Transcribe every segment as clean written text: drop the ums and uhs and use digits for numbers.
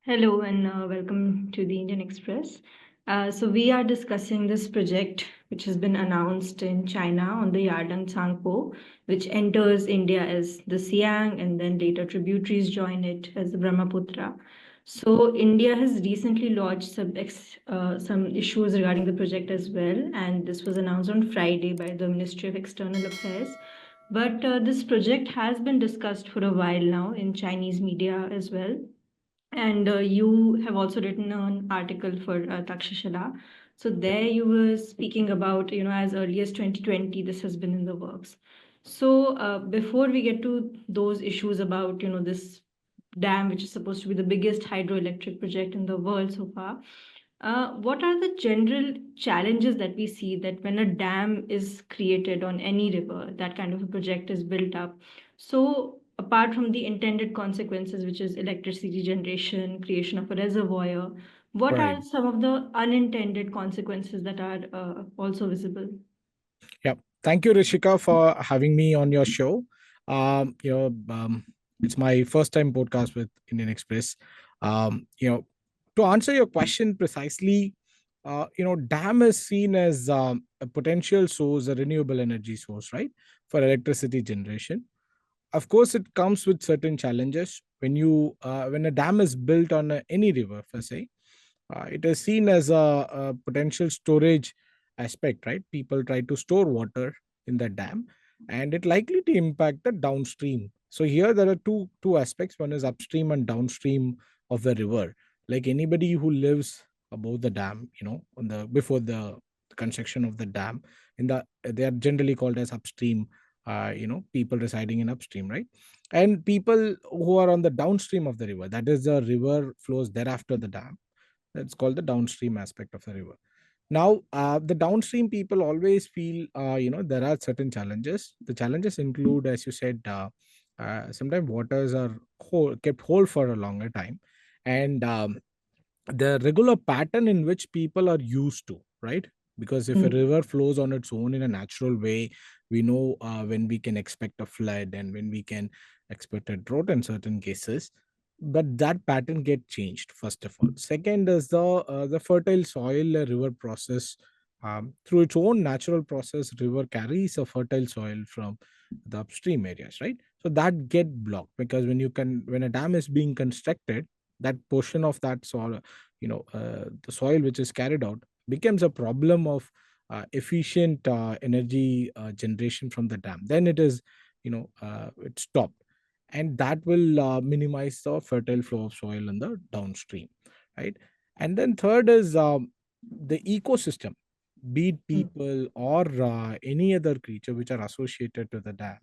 Hello and welcome to the Indian Express. So we are discussing this project which has been announced in China on the Yardang Tsangpo, which enters India as the Siang and then later tributaries join it as the Brahmaputra. So India has recently lodged some issues regarding the project as well, and this was announced on Friday by the Ministry of External Affairs. But this project has been discussed for a while now in Chinese media as well, and you have also written an article for Takshashala. So there you were speaking about, as early as 2020, this has been in the works. So before we get to those issues about, this dam, which is supposed to be the biggest hydroelectric project in the world so far, what are the general challenges that we see that when a dam is created on any river, that kind of a project is built up? So, apart from the intended consequences, which is electricity generation, creation of a reservoir, what Right. are some of the unintended consequences that are also visible? Yeah. Thank you, Rishika, for having me on your show. Um, you know, um, it's my first time podcast with Indian Express. Um, you know, to answer your question precisely, dam is seen as a potential source, a renewable energy source, right, for electricity generation. Of course, it comes with certain challenges. When a dam is built on any river, per se, it is seen as a potential storage aspect, right? People try to store water in the dam, and it likely to impact the downstream. So here there are two aspects. One is upstream and downstream of the river. Like anybody who lives above the dam, on the before the construction of the dam, they are generally called as upstream. People residing in upstream, right? And people who are on the downstream of the river, that is the river flows thereafter the dam, that's called the downstream aspect of the river. Now, the downstream people always feel, there are certain challenges. The challenges include, as you said, sometimes waters are kept whole for a longer time, and the regular pattern in which people are used to, right? Because if a Mm. river flows on its own in a natural way, we know when we can expect a flood and when we can expect a drought in certain cases. But that pattern get changed, first of all. Second is the fertile soil river process. Through its own natural process, river carries a fertile soil from the upstream areas, right? So that get blocked because when a dam is being constructed, that portion of that soil, the soil which is carried out, becomes a problem of efficient energy generation from the dam. Then it's stopped, and that will minimize the fertile flow of soil in the downstream, right? And then third is the ecosystem, be it Mm. people or any other creature which are associated to the dam.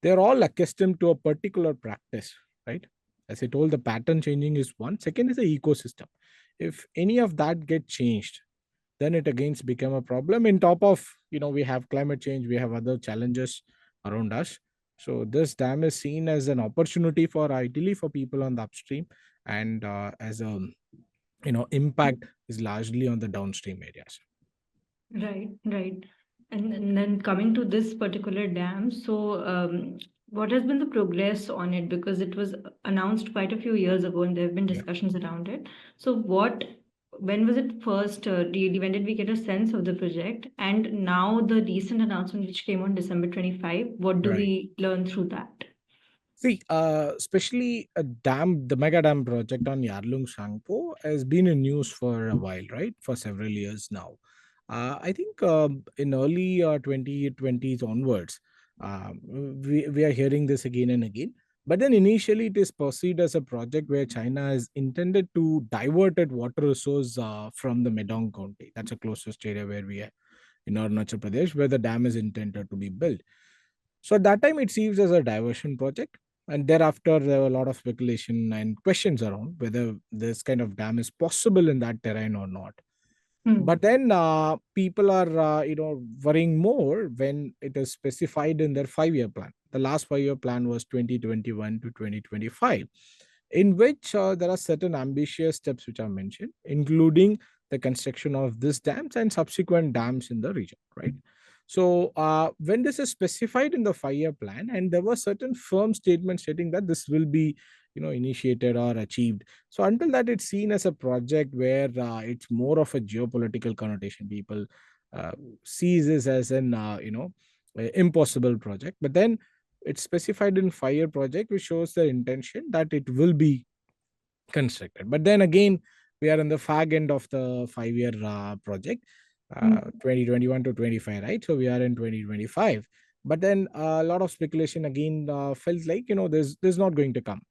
They're all accustomed to a particular practice, right? As I told, the pattern changing is one. Second is the ecosystem. If any of that get changed, then it again become a problem. In top of, we have climate change, we have other challenges around us. So this dam is seen as an opportunity for ideally for people on the upstream, and as a impact is largely on the downstream areas. Right, right. And then coming to this particular dam, so what has been the progress on it? Because it was announced quite a few years ago and there have been Yeah. discussions around it. So when was it first really, when did we get a sense of the project? And now the recent announcement which came on December 25, what do Right. we learn through that? See, especially the mega dam project on Yarlung Sangpo has been in news for a while, right? For several years now. I think in early 2020s onwards, we are hearing this again and again. But then initially it is perceived as a project where China is intended to divert its water resource from the Medong County. That's the closest area where we are in Arunachal Pradesh, where the dam is intended to be built. So at that time, it seems as a diversion project. And thereafter, there were a lot of speculation and questions around whether this kind of dam is possible in that terrain or not. Hmm. But then people are, worrying more when it is specified in their 5 year plan. The last 5 year plan was 2021 to 2025, in which there are certain ambitious steps which are mentioned, including the construction of this dams and subsequent dams in the region, right? So when this is specified in the 5 year plan, and there were certain firm statements stating that this will be initiated or achieved. So until that, it's seen as a project where it's more of a geopolitical connotation. People uh, sees this as an impossible project, but then it's specified in 5-year project, which shows the intention that it will be constructed. But then again, we are in the fag end of the 5-year project, Mm. 2021 to 25, right? So we are in 2025. But then a lot of speculation again felt like, there's not going to come.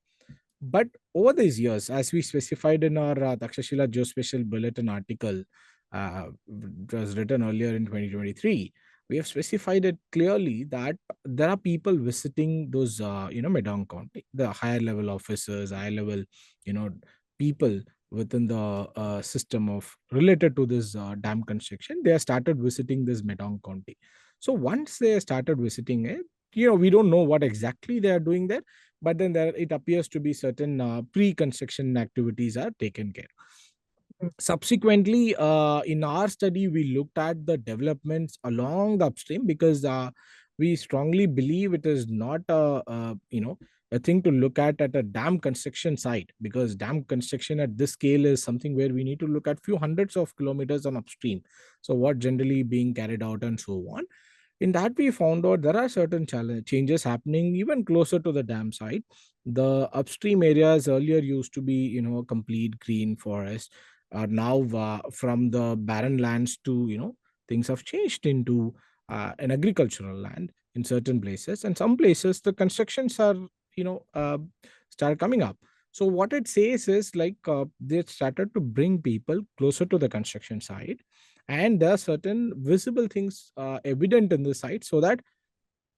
But over these years, as we specified in our Takshashila Geospatial Bulletin article, it was written earlier in 2023, we have specified it clearly that there are people visiting those, Medong County, the higher level officers, higher level, you know, people within the system of related to this dam construction. They have started visiting this Medong County. So once they started visiting it, we don't know what exactly they are doing there, but then there it appears to be certain pre-construction activities are taken care. Subsequently, in our study, we looked at the developments along the upstream, because we strongly believe it is not a thing to look at a dam construction site, because dam construction at this scale is something where we need to look at few hundreds of kilometers on upstream. So what generally being carried out and so on. In that, we found out there are certain changes happening even closer to the dam site. The upstream areas earlier used to be, complete green forest, are now from the barren lands to, things have changed into an agricultural land in certain places, and some places the constructions are, you know uh, start coming up. So what it says is like, they started to bring people closer to the construction site, and there are certain visible things evident in the site, so that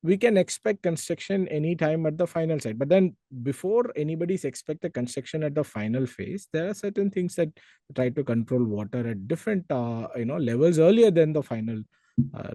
we can expect construction anytime at the final site. But then before anybody's expect the construction at the final phase, there are certain things that try to control water at different levels earlier than the final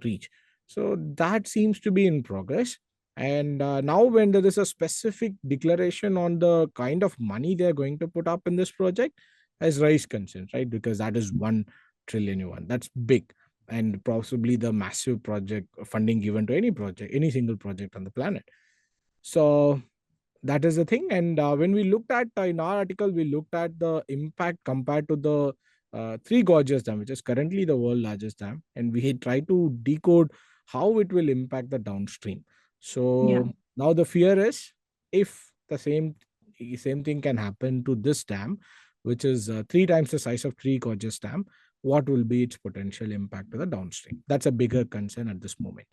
reach. So that seems to be in progress. And now when there is a specific declaration on the kind of money they're going to put up in this project, has raised concerns, right? Because that is 1 trillion yuan. That's big, and possibly the massive project funding given to any project, any single project on the planet. So that is the thing. And when we looked at, in our article, we looked at the impact compared to the Three Gorges Dam, which is currently the world largest dam, and we had tried to decode how it will impact the downstream. Yeah. So now the fear is, if the same thing can happen to this dam, which is 3 times the size of Three Gorges Dam, what will be its potential impact to the downstream? That's a bigger concern at this moment.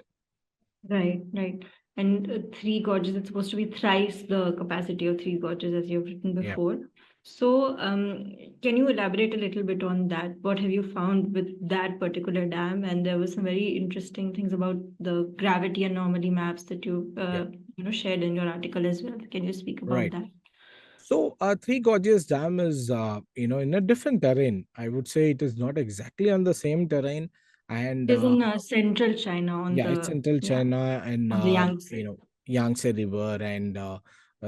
Right, right. And Three Gorges, it's supposed to be thrice the capacity of Three Gorges, as you've written Yeah. before. So, can you elaborate a little bit on that? What have you found with that particular dam? And there were some very interesting things about the gravity anomaly maps that Yeah. shared in your article as well. Can you speak about Right. that? So, Three Gorges Dam is, in a different terrain. I would say it is not exactly on the same terrain. And It is in central China on yeah, it's the central China, and on the Yangtze. Yangtze River, and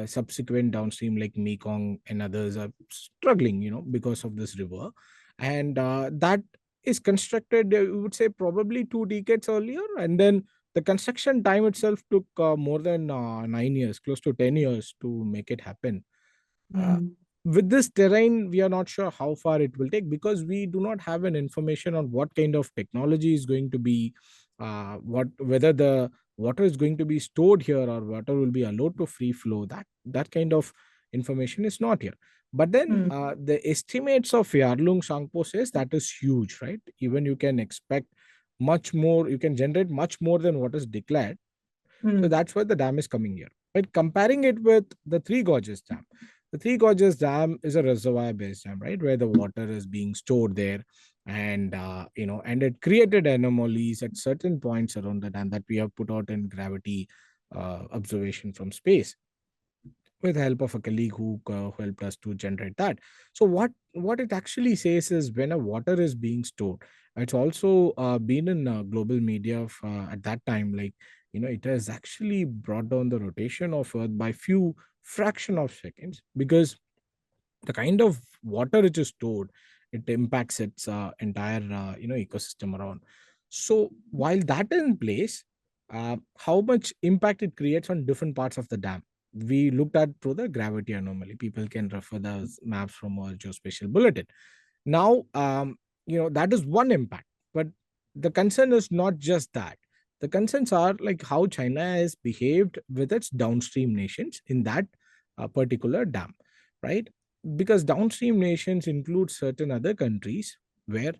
subsequent downstream like Mekong and others are struggling, because of this river. And that is constructed, I would say, probably 2 decades earlier. And then the construction time itself took more than 9 years, close to 10 years to make it happen. uh, Mm. with this terrain, we are not sure how far it will take, because we do not have an information on what kind of technology is going to be, what whether the water is going to be stored here or water will be allowed to free flow. That kind of information is not here. But then Mm. the estimates of Yarlung Sangpo says that is huge, right? Even you can expect much more, you can generate much more than what is declared. So Mm. that's why the dam is coming here. But comparing it with the Three Gorges Dam, the Three Gorges Dam is a reservoir-based dam, right, where the water is being stored there, and and it created anomalies at certain points around the dam that we have put out in gravity observation from space, with the help of a colleague who helped us to generate that. So what it actually says is, when a water is being stored, it's also been in global media at that time, like, it has actually brought down the rotation of Earth by few fraction of seconds, because the kind of water which is stored, it impacts its entire ecosystem around. So while that is in place, how much impact it creates on different parts of the dam, we looked at through the gravity anomaly. People can refer those maps from our geospatial bulletin. Now, that is one impact, but the concern is not just that. The concerns are like how China has behaved with its downstream nations in that particular dam, right? Because downstream nations include certain other countries where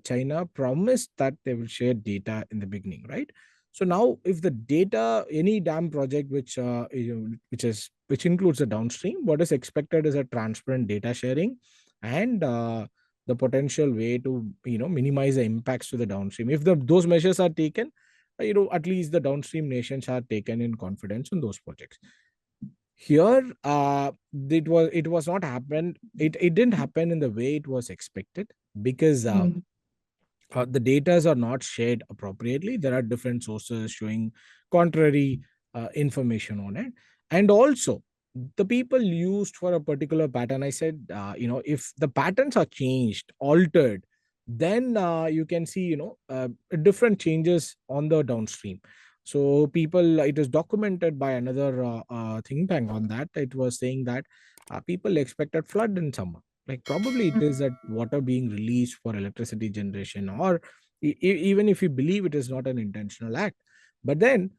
China promised that they will share data in the beginning, right? So now, if the data, any dam project which includes the downstream, what is expected is a transparent data sharing and the potential way to minimize the impacts to the downstream. If those measures are taken, at least the downstream nations are taken in confidence in those projects. Here, it was not happened. It didn't happen in the way it was expected because Mm. the datas are not shared appropriately. There are different sources showing contrary information on it, and also the people used for a particular pattern. I said, if the patterns are changed, altered, then you can see different changes on the downstream. So people, it is documented by another think tank on that. It was saying that people expected flood in summer, like probably it is that water being released for electricity generation, or even if you believe it is not an intentional act. But then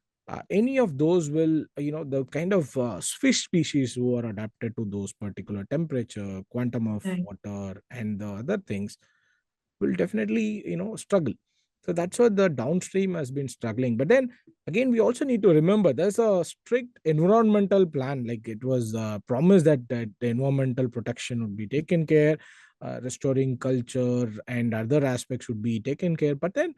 any of those will, the kind of fish species who are adapted to those particular temperature, quantum of Right. water, and the other things will definitely struggle. So that's what the downstream has been struggling. But then again, we also need to remember there's a strict environmental plan. Like it was promised that the environmental protection would be taken care, restoring culture and other aspects would be taken care. But then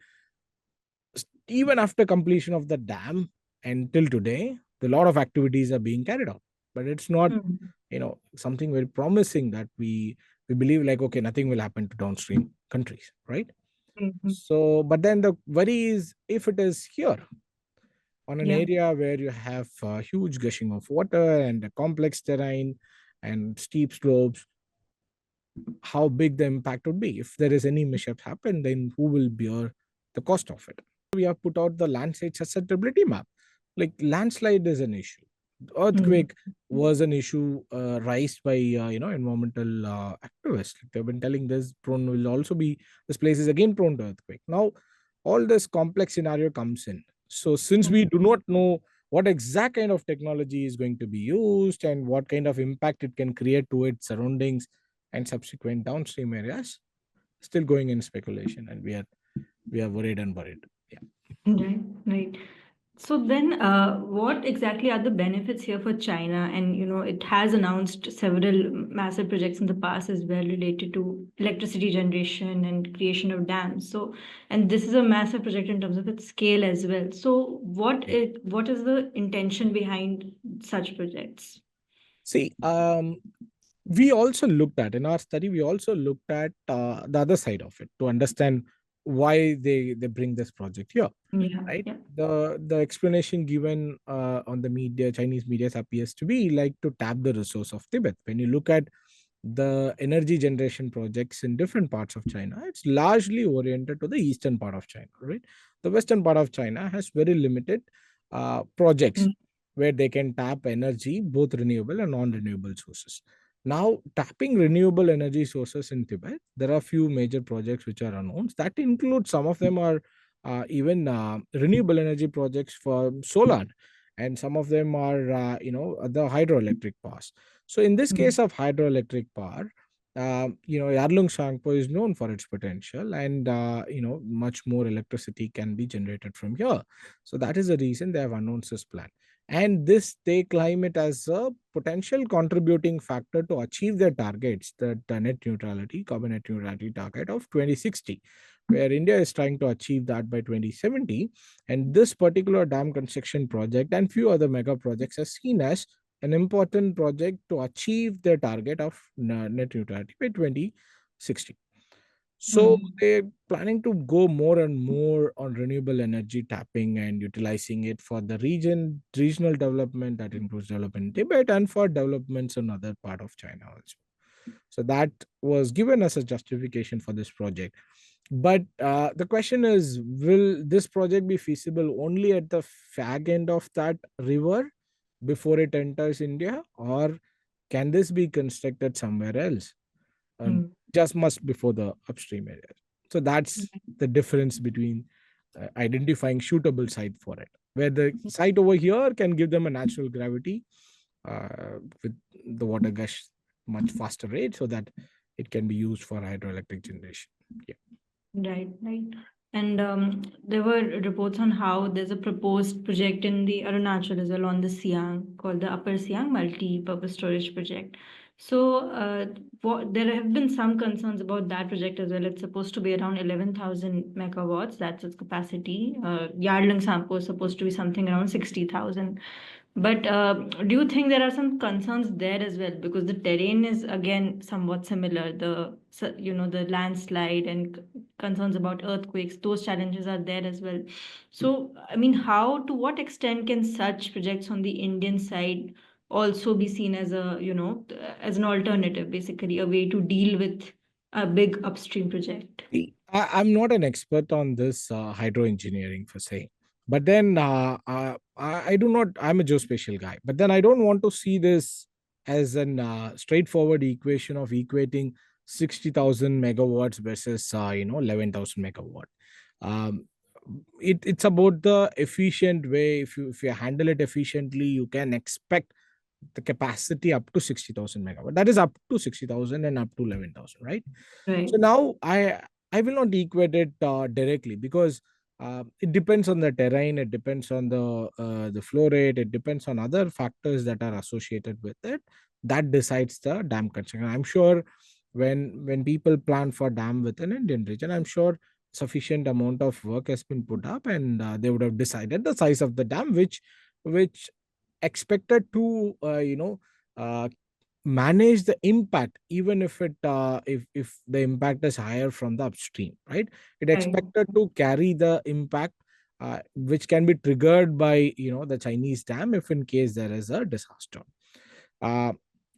even after completion of the dam until today, a lot of activities are being carried out, but it's not Mm. something very promising that we believe like, okay, nothing will happen to downstream countries, right? Mhm. So but then the worry is, if it is here on an Yeah. area where you have huge gushing of water and a complex terrain and steep slopes, how big the impact would be. If there is any mishap happen, then who will bear the cost of it? We have put out the landslide susceptibility map. Like landslide is an issue, Mm. earthquake was an issue raised by environmental activists. Like they've been telling this prone will also be, this place is again prone to earthquake. Now all this complex scenario comes in. So since we do not know what exact kind of technology is going to be used and what kind of impact it can create to its surroundings and subsequent downstream areas, still going in speculation, and we are worried and worried. Yeah. Right, right. So then, what exactly are the benefits here for China? And it has announced several massive projects in the past as well related to electricity generation and creation of dams. So, and this is a massive project in terms of its scale as well. So, Okay. what is the intention behind such projects? See, we also looked at in our study, we also looked at the other side of it to understand why they bring this project here, Yeah, right? yeah. The explanation given on the media, Chinese media, appears to be like to tap the resource of Tibet. When you look at the energy generation projects in different parts of China, it's largely oriented to the eastern part of China, right? The western part of China has very limited projects Mm. where they can tap energy, both renewable and non-renewable sources. Now, tapping renewable energy sources in Tibet, there are few major projects which are announced. That includes, some of them are even renewable energy projects for solar, and some of them are the hydroelectric powers. So in this Mm. case of hydroelectric power, Yarlung Shangpo is known for its potential, and much more electricity can be generated from here. So that is the reason they have announced this plan, and this they claim it as a potential contributing factor to achieve their targets, the net neutrality, carbon net neutrality target of 2060, where India is trying to achieve that by 2070. And this particular dam construction project and few other mega projects are seen as an important project to achieve their target of net neutrality by 2060. So Mm. they're planning to go more and more on renewable energy tapping and utilizing it for the regional development that includes development in Tibet and for developments in other part of China also. So that was given as a justification for this project. But the question is, will this project be feasible only at the fag end of that river? before it enters India, or can this be constructed somewhere else, and Mm. just must before the upstream area? So that's the difference between identifying suitable site for it, where the site over here can give them a natural gravity with the water gush much faster rate, so that it can be used for hydroelectric generation. Yeah. Right, right. And there were reports on how there's a proposed project in the Arunachal as well on the Siang called the Upper Siang Multi-Purpose Storage Project. So there have been some concerns about that project as well. It's supposed to be around 11,000 megawatts. That's its capacity. Yardlung Sampo is supposed to be something around 60,000. But do you think there are some concerns there as well? Because the terrain is again somewhat similar. The landslide and concerns about earthquakes, those challenges are there as well. So, I mean, to what extent can such projects on the Indian side also be seen as as an alternative, basically a way to deal with a big upstream project? I'm not an expert on this hydro engineering per se, but then I do not. I'm a geospatial guy, but then I don't want to see this as an straightforward equation of equating 60,000 megawatts versus 11,000 megawatt. Um, it's about the efficient way. If you handle it efficiently, you can expect the capacity up to 60,000 megawatt. That is up to 60,000 and up to 11,000, right? Right. So now I will not equate it directly, because it depends on the terrain, it depends on the flow rate, it depends on other factors that are associated with it, that decides the dam construction. I'm sure when people plan for dam within Indian region, I'm sure sufficient amount of work has been put up, and they would have decided the size of the dam, which expected to uh, manage the impact, even if if the impact is higher from the upstream, right? It Right. expected to carry the impact which can be triggered by the Chinese dam if in case there is a disaster. uh,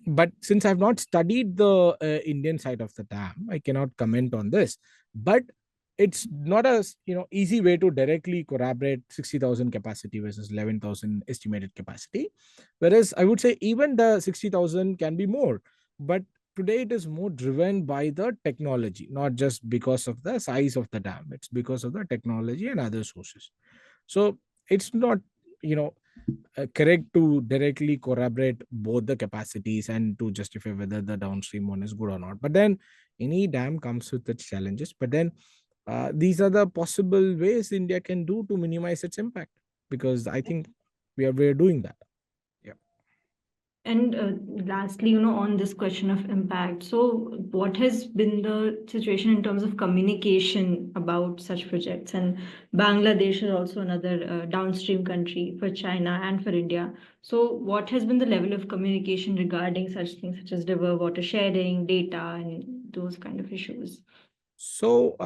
but since I've not studied the Indian side of the dam, I cannot comment on this. But it's not a easy way to directly corroborate 60,000 capacity versus 11,000 estimated capacity. Whereas I would say even the 60,000 can be more, but today it is more driven by the technology, not just because of the size of the dam. It's because of the technology and other sources. So it's not you know correct to directly corroborate both the capacities and to justify whether the downstream one is good or not. But then any dam comes with its challenges. But then these are the possible ways India can do to minimize its impact, because I think we're doing that. Yeah. And lastly, on this question of impact, so what has been the situation in terms of communication about such projects? And Bangladesh is also another downstream country for China and for India. So, what has been the level of communication regarding such things such as river water sharing, data, and those kind of issues? So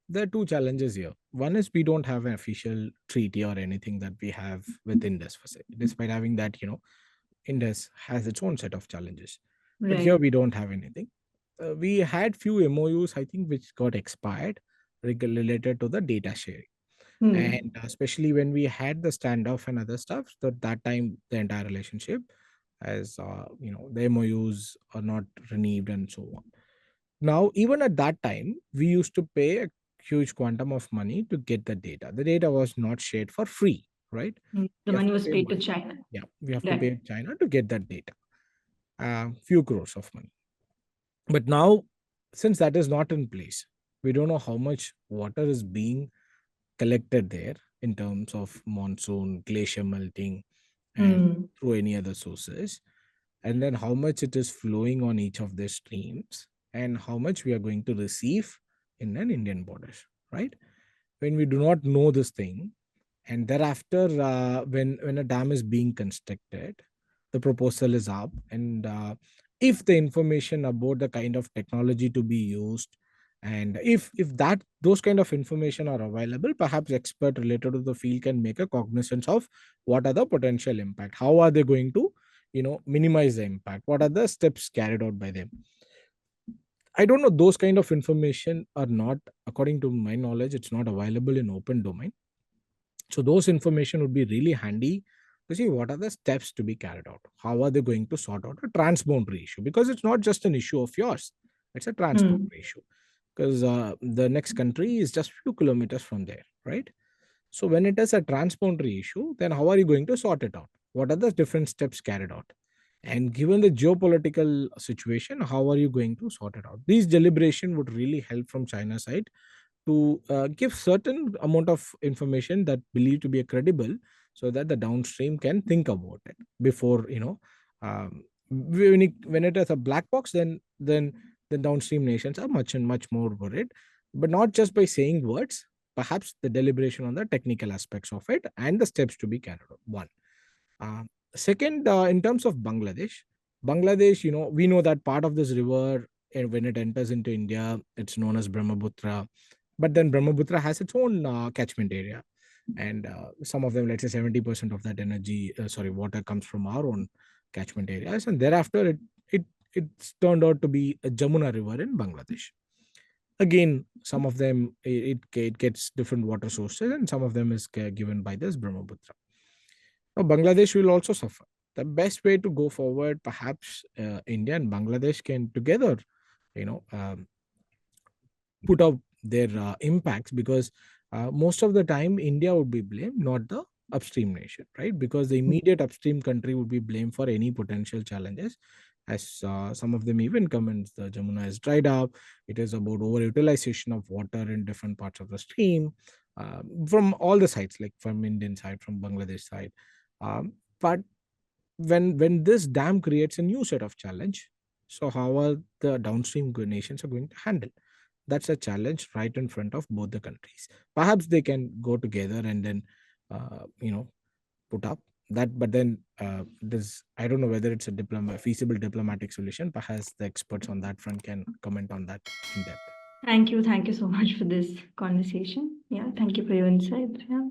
there are two challenges here. One is we don't have an official treaty or anything that we have with Indus for say. Despite having that, Indus has its own set of challenges. But here Right. we don't have anything. We had few MOUs, I think, which got expired related to the data sharing. And Hmm. especially when we had the standoff and other stuff, so that time the entire relationship, as the MOUs are not renewed and so on. Now, even at that time, we used to pay a huge quantum of money to get the data. The data was not shared for free, right? Hmm. The You have money to was pay paid to money. China. Yeah, we have to Right. pay China to get that data. Few crores of money. But now, since that is not in place, we don't know how much water is being collected there in terms of monsoon, glacier melting, and Hmm. through any other sources, and then how much it is flowing on each of the streams, and how much we are going to receive in an Indian borders, right? When we do not know this thing, and thereafter when a dam is being constructed, the proposal is up, and if the information about the kind of technology to be used, and if that those kind of information are available, perhaps expert related to the field can make a cognizance of what are the potential impact, how are they going to minimize the impact, what are the steps carried out by them. I don't know, those kind of information are not, according to my knowledge, it's not available in open domain. So those information would be really handy to see what are the steps to be carried out. How are they going to sort out a transboundary issue? Because it's not just an issue of yours, it's a Hmm. transboundary issue. Because the next country is just few kilometers from there, right? So when it is a transboundary issue, then how are you going to sort it out? What are the different steps carried out? And given the geopolitical situation, how are you going to sort it out? These deliberation would really help from China's side to give certain amount of information that believed to be a credible, so that the downstream can think about it before, when it is a black box, then the downstream nations are much and much more worried, but not just by saying words, perhaps the deliberation on the technical aspects of it and the steps to be carried out. One. uh, Second, in terms of Bangladesh, we know that part of this river, when it enters into India, it's known as Brahmaputra. But then Brahmaputra has its own catchment area. And some of them, let's say 70% of that water comes from our own catchment areas. And thereafter, it's turned out to be a Jamuna River in Bangladesh. Again, some of them, it gets different water sources, and some of them is given by this Brahmaputra. Now, Bangladesh will also suffer. The best way to go forward, perhaps India and Bangladesh can together, you know, um, put up their impacts, because most of the time India would be blamed, not the upstream nation, right? Because the immediate upstream country would be blamed for any potential challenges, as some of them even comments the Jamuna has dried up. It is about overutilization of water in different parts of the stream, from all the sides, like from Indian side, from Bangladesh side. But when this dam creates a new set of challenge, so how are the downstream nations are going to handle? That's a challenge right in front of both the countries. Perhaps they can go together and then put up that. But then this, I don't know whether it's a feasible diplomatic solution. Perhaps the experts on that front can comment on that in depth. Thank you. Thank you so much for this conversation. Yeah, thank you for your insight. Yeah.